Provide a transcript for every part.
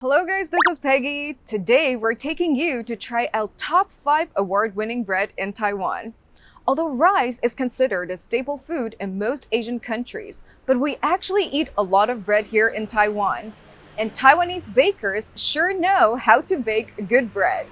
Hello guys, this is Peggy. Today we're taking you to try out top 5 award-winning bread in Taiwan. Although rice is considered a staple food in most Asian countries, but we actually eat a lot of bread here in Taiwan. And Taiwanese bakers sure know how to bake good bread.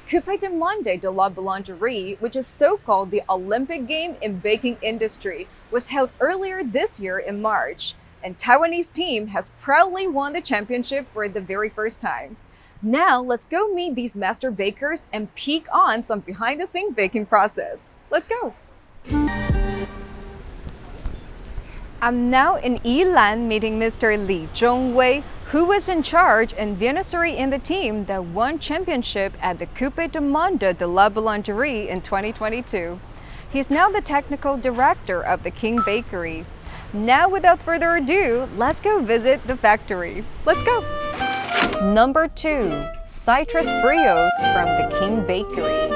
Coupe de Monde de la Boulangerie, which is so-called the Olympic game in baking industry, was held earlier this year in March. And Taiwanese team has proudly won the championship for the very first time. Now, let's go meet these master bakers and peek on some behind-the-scenes baking process. Let's go! I'm now in Yilan meeting Mr. Li Zhongwei, who was in charge and Viennoiserie in the team that won championship at the Coupe de Monde de la Boulangerie in 2022. He's now the technical director of the King Bakery. Now, without further ado, let's go visit the factory. Let's go! Number 2, citrus brioche from the King Bakery.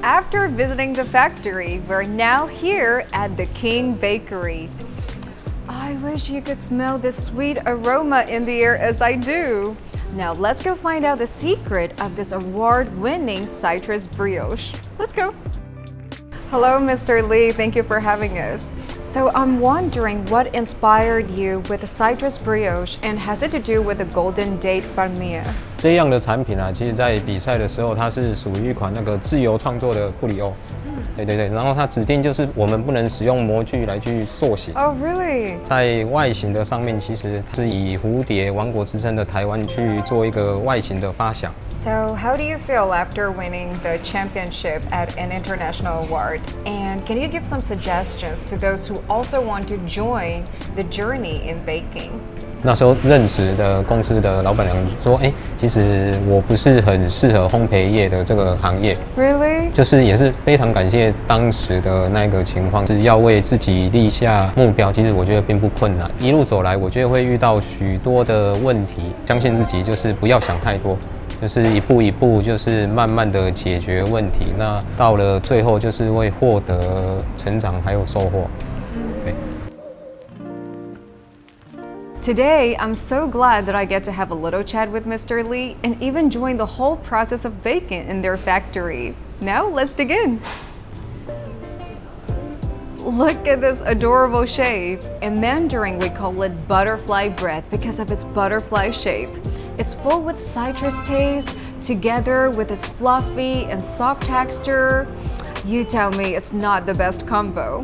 After visiting the factory, we're now here at the King Bakery. I wish you could smell the sweet aroma in the air as I do. Now let's go find out the secret of this award-winning citrus brioche. Let's go. Hello, Mr. Li. Thank you for having us. So I'm wondering what inspired you with the citrus brioche, and has it to do with the golden date palmier? 这样的产品啊，其实在比赛的时候，它是属于一款那个自由创作的布里欧。对，然后它指定就是我们不能使用模具来去塑形。Oh, really? 在外形的上面，其实是以蝴蝶王国之称的台湾去做一个外形的发想。So, how do you feel after winning the championship at an international award? And can you give some suggestions to those who also want to join the journey in baking? 那时候任职的公司的老板娘说：“其实我不是很适合烘焙业的这个行业。” Really? 就是也是非常感谢当时的那个情况，是要为自己立下目标。其实我觉得并不困难，一路走来，我觉得会遇到许多的问题，相信自己就是不要想太多，就是一步一步，就是慢慢的解决问题。那到了最后，就是会获得成长还有收获。对。Today, I'm so glad that I get to have a little chat with Mr. Li and even join the whole process of baking in their factory. Now, let's dig in. Look at this adorable shape. In Mandarin, we call it butterfly bread because of its butterfly shape. It's full with citrus taste, together with its fluffy and soft texture. You tell me it's not the best combo.